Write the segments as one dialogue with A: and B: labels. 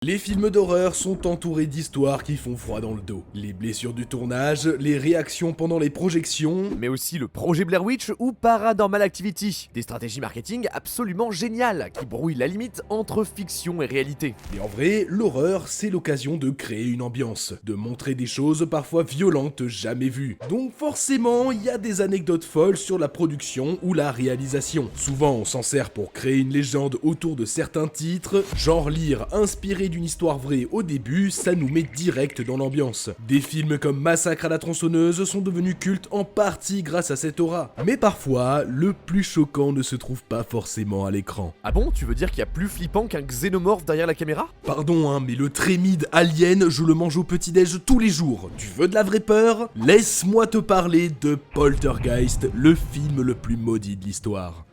A: Les films d'horreur sont entourés d'histoires qui font froid dans le dos. Les blessures du tournage, les réactions pendant les projections,
B: mais aussi le projet Blair Witch ou Paranormal Activity, des stratégies marketing absolument géniales qui brouillent la limite entre fiction et réalité.
A: Et en vrai, l'horreur, c'est l'occasion de créer une ambiance, de montrer des choses parfois violentes jamais vues. Donc forcément, il y a des anecdotes folles sur la production ou la réalisation. Souvent, on s'en sert pour créer une légende autour de certains titres, genre lire inspiré d'une histoire vraie au début, ça nous met direct dans l'ambiance. Des films comme Massacre à la tronçonneuse sont devenus cultes en partie grâce à cette aura. Mais parfois, le plus choquant ne se trouve pas forcément à l'écran.
B: Ah bon, tu veux dire qu'il y a plus flippant qu'un xénomorphe derrière la caméra?
A: Pardon mais le trémide alien, je le mange au petit-déj tous les jours. Tu veux de la vraie peur? Laisse-moi te parler de Poltergeist, le film le plus maudit de l'histoire.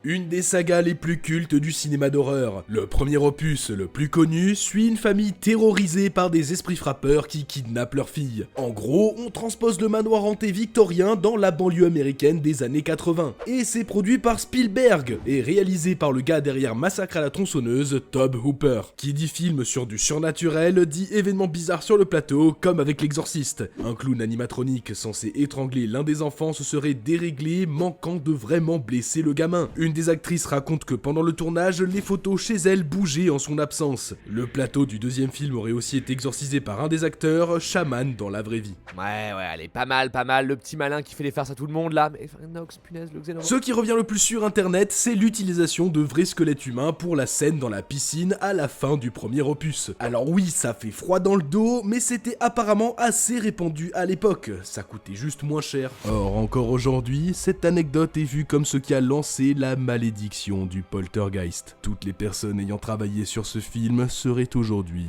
A: Une des sagas les plus cultes du cinéma d'horreur. Le premier opus, le plus connu, suit une famille terrorisée par des esprits frappeurs qui kidnappent leur fille. En gros, on transpose le manoir hanté victorien dans la banlieue américaine des années 80. Et c'est produit par Spielberg et réalisé par le gars derrière Massacre à la tronçonneuse, Tobe Hooper. Qui dit film sur du surnaturel, dit événement bizarre sur le plateau, comme avec l'Exorciste. Un clown animatronique censé étrangler l'un des enfants se serait déréglé, manquant de vraiment blesser le gamin. Une des actrices raconte que pendant le tournage, les photos chez elle bougeaient en son absence. Le plateau du deuxième film aurait aussi été exorcisé par un des acteurs, chaman dans la vraie vie.
B: Ouais, allez, pas mal, le petit malin qui fait les farces à tout le monde là, mais Nox, punaise, le xénomorphe.
A: Ce qui revient le plus sur internet, c'est l'utilisation de vrais squelettes humains pour la scène dans la piscine à la fin du premier opus. Alors oui, ça fait froid dans le dos, mais c'était apparemment assez répandu à l'époque, ça coûtait juste moins cher. Or, encore aujourd'hui, cette anecdote est vue comme ce qui a lancé la malédiction du Poltergeist. Toutes les personnes ayant travaillé sur ce film seraient aujourd'hui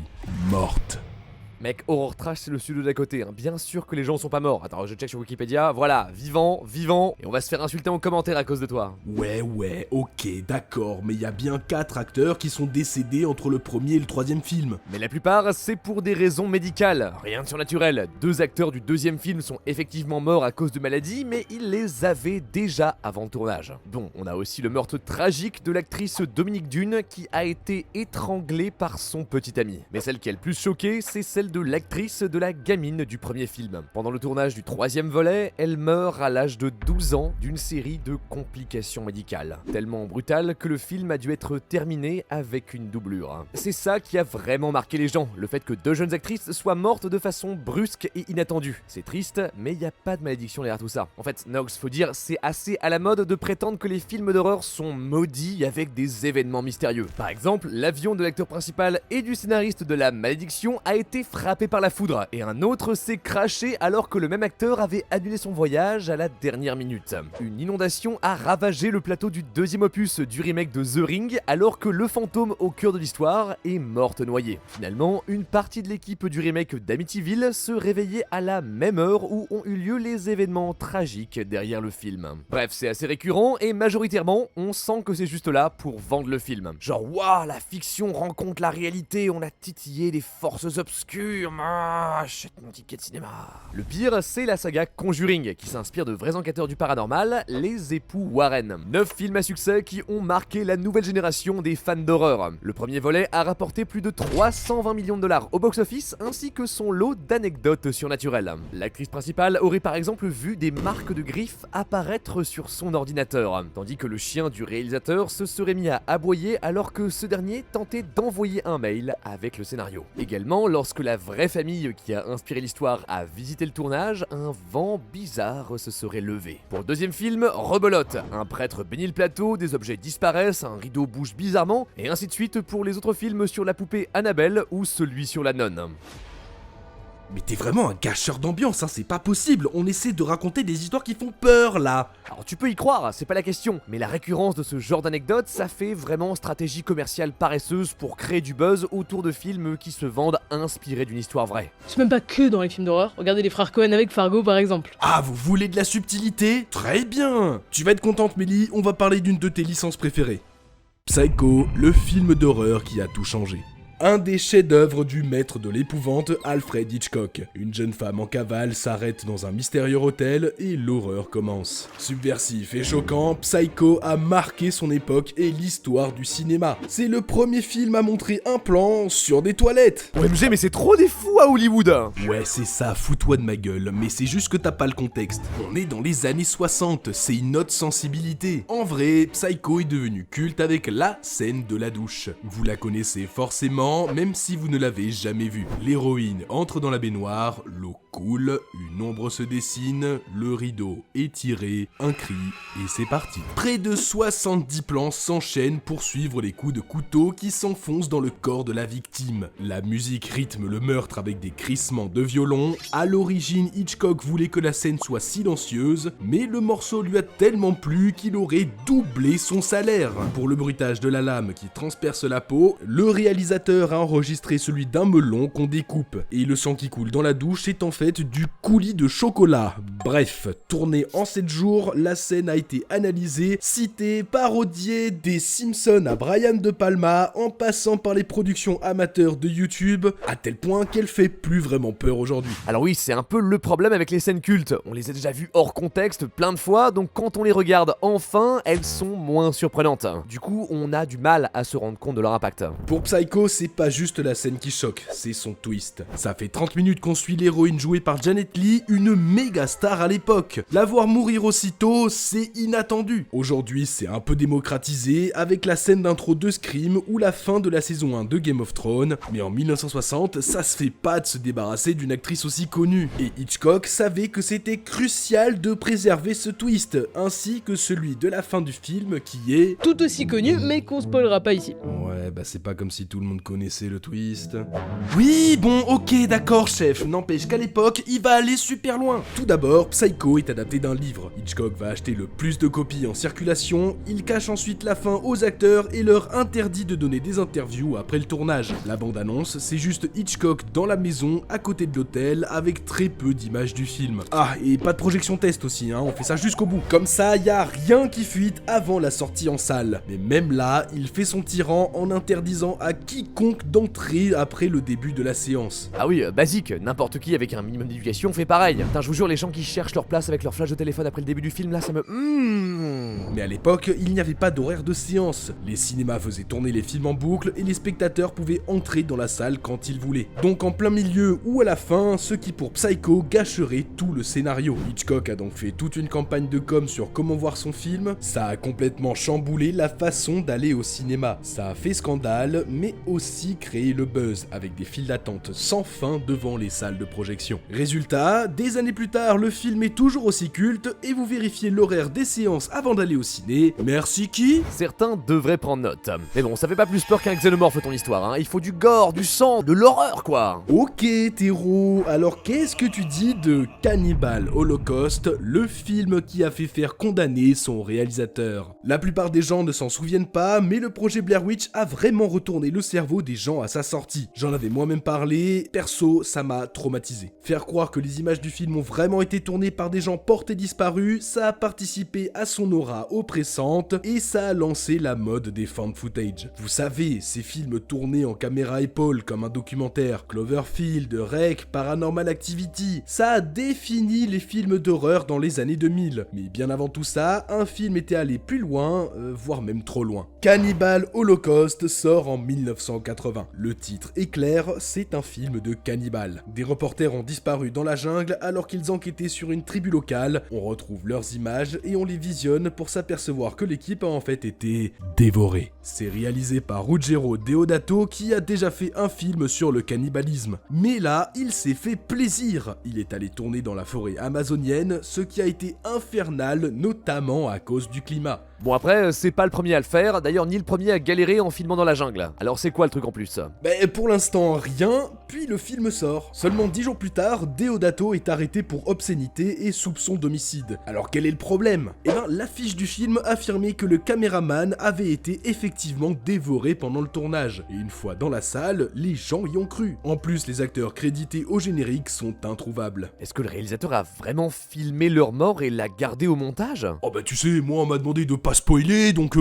A: mortes.
B: Mec, Horror Trash, c'est le studio d'à côté, hein. Bien sûr que les gens sont pas morts. Attends, je check sur Wikipédia, voilà, vivant, et on va se faire insulter en commentaire à cause de toi.
A: Ouais, ok, d'accord, mais il y a bien 4 acteurs qui sont décédés entre le premier et le troisième film.
B: Mais la plupart, c'est pour des raisons médicales, rien de surnaturel. 2 acteurs du deuxième film sont effectivement morts à cause de maladies, mais ils les avaient déjà avant le tournage. Bon, on a aussi le meurtre tragique de l'actrice Dominique Dune qui a été étranglée par son petit ami. Mais celle qui a le plus choqué, c'est celle de l'actrice de la gamine du premier film. Pendant le tournage du troisième volet, elle meurt à l'âge de 12 ans d'une série de complications médicales. Tellement brutale que le film a dû être terminé avec une doublure. C'est ça qui a vraiment marqué les gens, le fait que 2 jeunes actrices soient mortes de façon brusque et inattendue. C'est triste, mais il n'y a pas de malédiction derrière tout ça. En fait, Nox, faut dire, c'est assez à la mode de prétendre que les films d'horreur sont maudits avec des événements mystérieux. Par exemple, l'avion de l'acteur principal et du scénariste de La Malédiction a été frappé par la foudre, et un autre s'est craché alors que le même acteur avait annulé son voyage à la dernière minute. Une inondation a ravagé le plateau du deuxième opus du remake de The Ring, alors que le fantôme au cœur de l'histoire est morte noyée. Finalement, une partie de l'équipe du remake d'Amityville se réveillait à la même heure où ont eu lieu les événements tragiques derrière le film. Bref, c'est assez récurrent, et majoritairement, on sent que c'est juste là pour vendre le film. Genre, waouh, la fiction rencontre la réalité, on a titillé des forces obscures. Achète mon ticket de cinéma. Le pire, c'est la saga Conjuring, qui s'inspire de vrais enquêteurs du paranormal, les époux Warren. 9 films à succès qui ont marqué la nouvelle génération des fans d'horreur. Le premier volet a rapporté plus de 320 millions de dollars au box-office, ainsi que son lot d'anecdotes surnaturelles. L'actrice principale aurait par exemple vu des marques de griffes apparaître sur son ordinateur, tandis que le chien du réalisateur se serait mis à aboyer alors que ce dernier tentait d'envoyer un mail avec le scénario. Également, lorsque la vraie famille qui a inspiré l'histoire a visité le tournage, un vent bizarre se serait levé. Pour le deuxième film, rebelote. Un prêtre bénit le plateau, des objets disparaissent, un rideau bouge bizarrement, et ainsi de suite pour les autres films sur la poupée Annabelle ou celui sur la nonne.
A: Mais t'es vraiment un gâcheur d'ambiance, c'est pas possible, on essaie de raconter des histoires qui font peur là.
B: Alors tu peux y croire, c'est pas la question, mais la récurrence de ce genre d'anecdotes, ça fait vraiment stratégie commerciale paresseuse pour créer du buzz autour de films qui se vendent inspirés d'une histoire vraie.
C: C'est même pas que dans les films d'horreur, regardez les frères Coen avec Fargo par exemple.
A: Ah, vous voulez de la subtilité? Très bien. Tu vas être contente Mélie, on va parler d'une de tes licences préférées. Psycho, le film d'horreur qui a tout changé. Un des chefs-d'œuvre du maître de l'épouvante, Alfred Hitchcock. Une jeune femme en cavale s'arrête dans un mystérieux hôtel et l'horreur commence. Subversif et choquant, Psycho a marqué son époque et l'histoire du cinéma. C'est le premier film à montrer un plan sur des toilettes.
B: OMG, mais c'est trop des fous à Hollywood.
A: Ouais, c'est ça, fous-toi de ma gueule, mais c'est juste que t'as pas le contexte. On est dans les années 60, c'est une autre sensibilité. En vrai, Psycho est devenu culte avec la scène de la douche. Vous la connaissez forcément, même si vous ne l'avez jamais vue. L'héroïne entre dans la baignoire, l'eau coule, une ombre se dessine, le rideau est tiré, un cri, et c'est parti. Près de 70 plans s'enchaînent pour suivre les coups de couteau qui s'enfoncent dans le corps de la victime. La musique rythme le meurtre avec des crissements de violon. À l'origine, Hitchcock voulait que la scène soit silencieuse, mais le morceau lui a tellement plu qu'il aurait doublé son salaire. Pour le bruitage de la lame qui transperce la peau, le réalisateur a enregistré celui d'un melon qu'on découpe. Et le sang qui coule dans la douche est en fait du coulis de chocolat. Bref, tourné en 7 jours, la scène a été analysée, citée, parodiée des Simpsons à Brian De Palma, en passant par les productions amateurs de YouTube, à tel point qu'elle fait plus vraiment peur aujourd'hui.
B: Alors oui, c'est un peu le problème avec les scènes cultes. On les a déjà vues hors contexte plein de fois, donc quand on les regarde enfin, elles sont moins surprenantes. Du coup, on a du mal à se rendre compte de leur impact.
A: Pour Psycho, c'est pas juste la scène qui choque, c'est son twist. Ça fait 30 minutes qu'on suit l'héroïne jouée par Janet Leigh, une méga star à l'époque. La voir mourir aussitôt, c'est inattendu. Aujourd'hui, c'est un peu démocratisé, avec la scène d'intro de Scream ou la fin de la saison 1 de Game of Thrones, mais en 1960, ça se fait pas de se débarrasser d'une actrice aussi connue. Et Hitchcock savait que c'était crucial de préserver ce twist, ainsi que celui de la fin du film qui est...
C: Tout aussi connu, mais qu'on spoilera pas ici.
A: Ouais, bah c'est pas comme si tout le monde connaissait le twist. Oui, bon, ok, d'accord, chef. N'empêche qu'à l'époque, il va aller super loin. Tout d'abord, Psycho est adapté d'un livre. Hitchcock va acheter le plus de copies en circulation, il cache ensuite la fin aux acteurs et leur interdit de donner des interviews après le tournage. La bande-annonce, c'est juste Hitchcock dans la maison, à côté de l'hôtel, avec très peu d'images du film. Ah, et pas de projection test aussi, hein, on fait ça jusqu'au bout. Comme ça, y a rien qui fuite avant la sortie en salle. Mais même là, il fait son tyran en interdisant à quiconque d'entrer après le début de la séance.
B: Ah oui, basique, n'importe qui avec un minimum d'éducation fait pareil. Putain, je vous jure, les gens qui cherchent leur place avec leur flash de téléphone après le début du film, là, ça me...
A: Mais à l'époque, il n'y avait pas d'horaire de séance. Les cinémas faisaient tourner les films en boucle et les spectateurs pouvaient entrer dans la salle quand ils voulaient. Donc en plein milieu ou à la fin, ce qui pour Psycho gâcherait tout le scénario. Hitchcock a donc fait toute une campagne de com sur comment voir son film. Ça a complètement chamboulé la façon d'aller au cinéma. Ça a fait scandale, mais aussi créé le buzz avec des files d'attente sans fin devant les salles de projection. Résultat, des années plus tard, le film est toujours aussi culte et vous vérifiez l'horaire des séances avant d'aller au ciné. Merci qui ?
B: Certains devraient prendre note. Mais bon, ça fait pas plus peur qu'un xénomorphe ton histoire, hein. Il faut du gore, du sang, de l'horreur, quoi.
A: Ok, Théro, alors qu'est-ce que tu dis de Cannibal Holocaust, le film qui a fait faire condamner son réalisateur ? La plupart des gens ne s'en souviennent pas, mais le projet Blair Witch a vraiment retourné le cerveau des gens à sa sortie. J'en avais moi-même parlé, perso, ça m'a traumatisé. Faire croire que les images du film ont vraiment été tournées par des gens portés disparus, ça a participé à son aura oppressante et ça a lancé la mode des found footage. Vous savez, ces films tournés en caméra épaule comme un documentaire, Cloverfield, Rec, Paranormal Activity, ça a défini les films d'horreur dans les années 2000. Mais bien avant tout ça, un film était allé plus loin, voire même trop loin. Cannibal Holocaust sort en 1980. Le titre est clair, c'est un film de cannibales. Des reporters ont disparu dans la jungle alors qu'ils enquêtaient sur une tribu locale. On retrouve leurs images et on les visionne pour s'apercevoir que l'équipe a en fait été dévorée. C'est réalisé par Ruggero Deodato qui a déjà fait un film sur le cannibalisme. Mais là, il s'est fait plaisir. Il est allé tourner dans la forêt amazonienne, ce qui a été infernal, notamment à cause du climat.
B: Bon après, c'est pas le premier à le faire, d'ailleurs ni le premier à galérer en filmant dans la jungle. Alors c'est quoi le truc en plus ?
A: Pour l'instant rien, puis le film sort. Seulement 10 jours plus tard, Deodato est arrêté pour obscénité et soupçon d'homicide. Alors quel est le problème? Eh ben, l'affiche du film affirmait que le caméraman avait été effectivement dévoré pendant le tournage. Et une fois dans la salle, les gens y ont cru. En plus, les acteurs crédités au générique sont introuvables.
B: Est-ce que le réalisateur a vraiment filmé leur mort et l'a gardé au montage?
A: Oh bah tu sais, moi on m'a demandé de pas spoiler, donc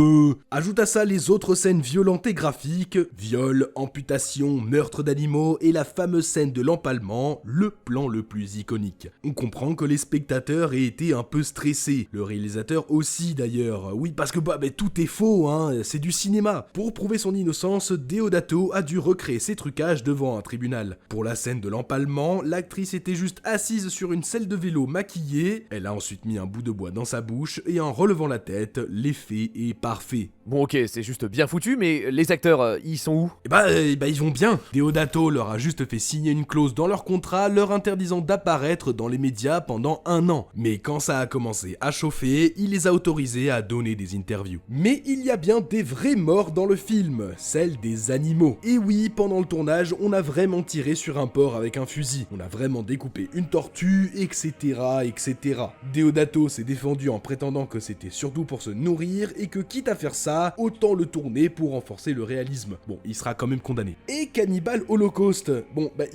A: Ajoute à ça les autres scènes violentes et graphiques, viol, amputation, meurtre d'animaux et la fameuse scène de l'empalement, le plan le plus iconique. On comprend que les spectateurs aient été un peu stressés, le réalisateur aussi d'ailleurs. Oui parce que tout est faux, hein, c'est du cinéma. Pour prouver son innocence, Deodato a dû recréer ses trucages devant un tribunal. Pour la scène de l'empalement, l'actrice était juste assise sur une selle de vélo maquillée, elle a ensuite mis un bout de bois dans sa bouche et en relevant la tête, l'effet est parfait.
B: Bon ok, c'est juste bien foutu, mais les acteurs, ils sont où?
A: Ils vont bien. Deodato leur a juste fait signer une clause dans leur contrat leur interdisant d'apparaître dans les médias pendant 1 an. Mais quand ça a commencé à chauffer, il les a autorisés à donner des interviews. Mais il y a bien des vraies morts dans le film, celles des animaux. Et oui, pendant le tournage, on a vraiment tiré sur un porc avec un fusil. On a vraiment découpé une tortue, etc., etc. Deodato s'est défendu en prétendant que c'était surtout pour se nourrir et que quitte à faire ça, autant le tourner pour renforcer le réalisme. Bon, il sera quand même condamné. Et Cannibal Holocaust,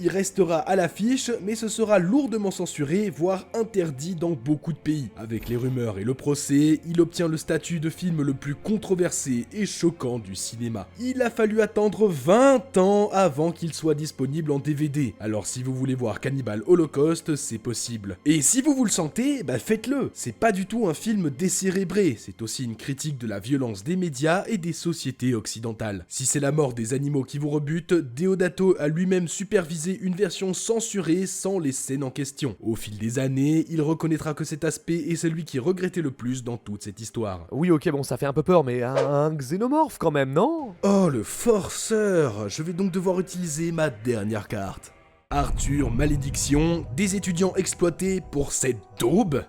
A: il restera à l'affiche, mais ce sera lourdement censuré, voire interdit dans beaucoup de pays. Avec les rumeurs et le procès, il obtient le statut de film le plus controversé et choquant du cinéma. Il a fallu attendre 20 ans avant qu'il soit disponible en DVD. Alors si vous voulez voir Cannibal Holocaust, c'est possible. Et si vous le sentez, faites-le. C'est pas du tout un film décérébré, c'est aussi une critique de la violence des médias et des sociétés occidentales. Si c'est la mort des animaux qui vous rebute, Deodato a lui-même supervisé une version censurée sans les scènes en question. Au fil des années, il reconnaîtra que cet aspect est celui qui est regretté le plus dans toute cette histoire.
B: Oui ok, bon ça fait un peu peur, mais un xénomorphe quand même, non?
A: Oh le forceur! Je vais donc devoir utiliser ma dernière carte. Arthur Malédiction, des étudiants exploités pour cette daube?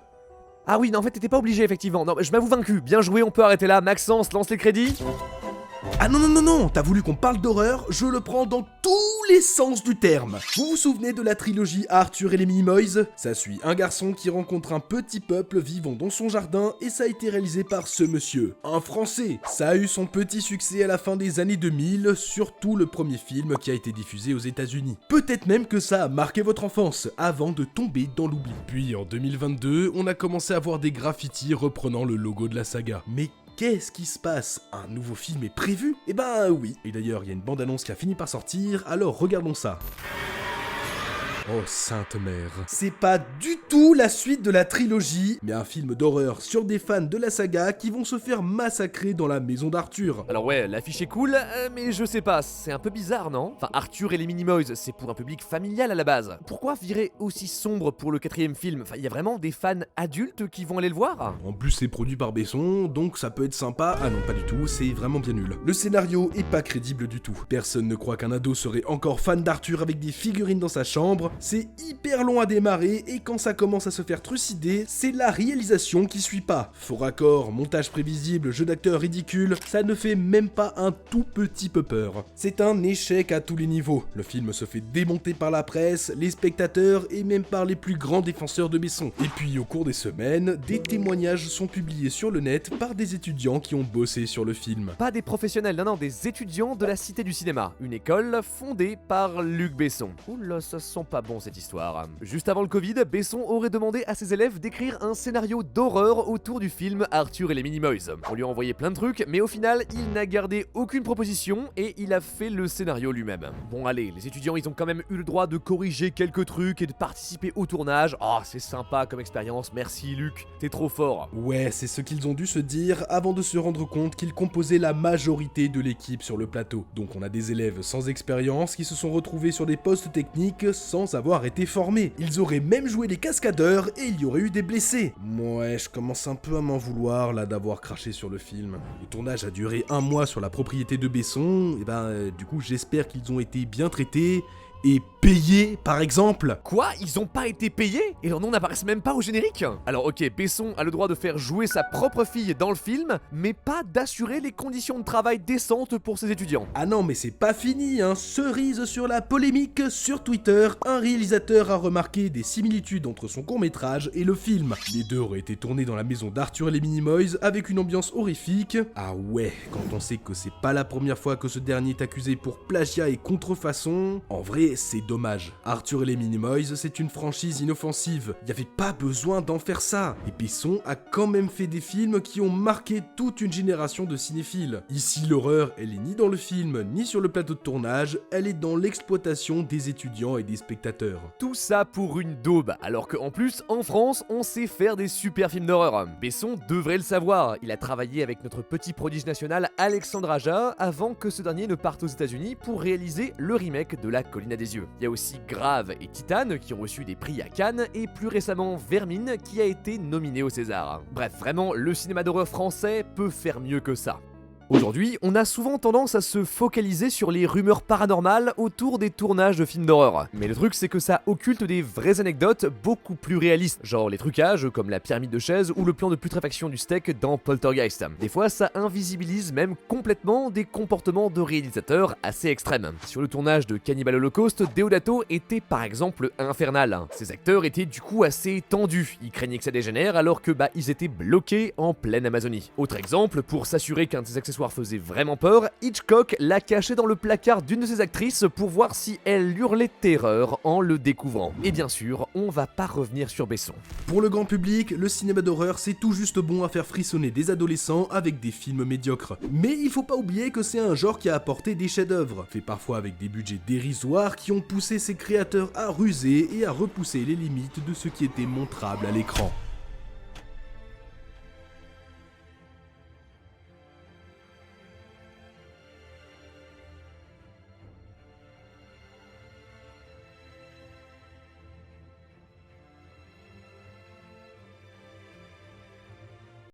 B: Ah oui, non en fait t'étais pas obligé effectivement, non je m'avoue vaincu, bien joué, on peut arrêter là, Maxence, lance les crédits.
A: Ah non, t'as voulu qu'on parle d'horreur, je le prends dans tous les sens du terme. Vous vous souvenez de la trilogie Arthur et les Minimoys? Ça suit un garçon qui rencontre un petit peuple vivant dans son jardin et ça a été réalisé par ce monsieur, un Français. Ça a eu son petit succès à la fin des années 2000, surtout le premier film qui a été diffusé aux États-Unis. Peut-être même que ça a marqué votre enfance, avant de tomber dans l'oubli. Puis en 2022, on a commencé à voir des graffitis reprenant le logo de la saga. Mais qu'est-ce qui se passe? Un nouveau film est prévu? Eh ben oui. Et d'ailleurs, il y a une bande-annonce qui a fini par sortir, alors regardons ça. Oh sainte mère. C'est pas du tout la suite de la trilogie, mais un film d'horreur sur des fans de la saga qui vont se faire massacrer dans la maison d'Arthur.
B: Alors ouais, l'affiche est cool, mais je sais pas, c'est un peu bizarre, non? Enfin, Arthur et les Minimoys, c'est pour un public familial à la base. Pourquoi virer aussi sombre pour le 4ème film? Enfin, y a vraiment des fans adultes qui vont aller le voir?
A: En plus, c'est produit par Besson, donc ça peut être sympa. Ah non, pas du tout, c'est vraiment bien nul. Le scénario est pas crédible du tout. Personne ne croit qu'un ado serait encore fan d'Arthur avec des figurines dans sa chambre. C'est hyper long à démarrer et quand ça commence à se faire trucider, c'est la réalisation qui suit pas. Faux raccords, montage prévisible, jeu d'acteurs ridicule, ça ne fait même pas un tout petit peu peur. C'est un échec à tous les niveaux. Le film se fait démonter par la presse, les spectateurs et même par les plus grands défenseurs de Besson. Et puis au cours des semaines, des témoignages sont publiés sur le net par des étudiants qui ont bossé sur le film.
B: Pas des professionnels, non, des étudiants de la Cité du Cinéma, une école fondée par Luc Besson. Oula, ça sent pas bon cette histoire. Juste avant le Covid, Besson aurait demandé à ses élèves d'écrire un scénario d'horreur autour du film Arthur et les Minimoys. On lui a envoyé plein de trucs, mais au final, il n'a gardé aucune proposition et il a fait le scénario lui-même. Bon allez, les étudiants ils ont quand même eu le droit de corriger quelques trucs et de participer au tournage. Oh, c'est sympa comme expérience, merci Luc, t'es trop fort.
A: Ouais, c'est ce qu'ils ont dû se dire avant de se rendre compte qu'ils composaient la majorité de l'équipe sur le plateau. Donc on a des élèves sans expérience qui se sont retrouvés sur des postes techniques sans avoir été formés. Ils auraient même joué les cascadeurs et il y aurait eu des blessés. Ouais, je commence un peu à m'en vouloir là d'avoir craché sur le film. Le tournage a duré 1 mois sur la propriété de Besson, et du coup j'espère qu'ils ont été bien traités Et payés, par exemple?
B: Quoi? Ils ont pas été payés? Et leurs noms n'apparaissent même pas au générique? Alors ok, Besson a le droit de faire jouer sa propre fille dans le film, mais pas d'assurer les conditions de travail décentes pour ses étudiants.
A: Ah non, mais c'est pas fini, hein. Cerise sur la polémique, sur Twitter, un réalisateur a remarqué des similitudes entre son court-métrage et le film. Les deux auraient été tournés dans la maison d'Arthur et les Minimoys avec une ambiance horrifique. Ah ouais, quand on sait que c'est pas la première fois que ce dernier est accusé pour plagiat et contrefaçon, en vrai, c'est dommage. Arthur et les Minimoys, c'est une franchise inoffensive. Y avait pas besoin d'en faire ça. Et Besson a quand même fait des films qui ont marqué toute une génération de cinéphiles. Ici, l'horreur, elle est ni dans le film, ni sur le plateau de tournage, elle est dans l'exploitation des étudiants et des spectateurs.
B: Tout ça pour une daube, alors qu'en plus, en France, on sait faire des super films d'horreur. Besson devrait le savoir, il a travaillé avec notre petit prodige national Alexandre Aja avant que ce dernier ne parte aux États-Unis pour réaliser le remake de La Colline à des yeux. Il y a aussi Grave et Titane qui ont reçu des prix à Cannes et plus récemment Vermine qui a été nominé au César. Bref, vraiment, le cinéma d'horreur français peut faire mieux que ça. Aujourd'hui, on a souvent tendance à se focaliser sur les rumeurs paranormales autour des tournages de films d'horreur. Mais le truc, c'est que ça occulte des vraies anecdotes beaucoup plus réalistes, genre les trucages comme la pyramide de chaises ou le plan de putréfaction du steak dans Poltergeist. Des fois, ça invisibilise même complètement des comportements de réalisateurs assez extrêmes. Sur le tournage de Cannibal Holocaust, Deodato était par exemple infernal. Ces acteurs étaient du coup assez tendus, ils craignaient que ça dégénère alors que ils étaient bloqués en pleine Amazonie. Autre exemple, pour s'assurer qu'un de ces accessoires faisait vraiment peur, Hitchcock l'a caché dans le placard d'une de ses actrices pour voir si elle hurlait terreur en le découvrant. Et bien sûr, on va pas revenir sur Besson.
A: Pour le grand public, le cinéma d'horreur c'est tout juste bon à faire frissonner des adolescents avec des films médiocres. Mais il faut pas oublier que c'est un genre qui a apporté des chefs-d'œuvre, fait parfois avec des budgets dérisoires qui ont poussé ses créateurs à ruser et à repousser les limites de ce qui était montrable à l'écran.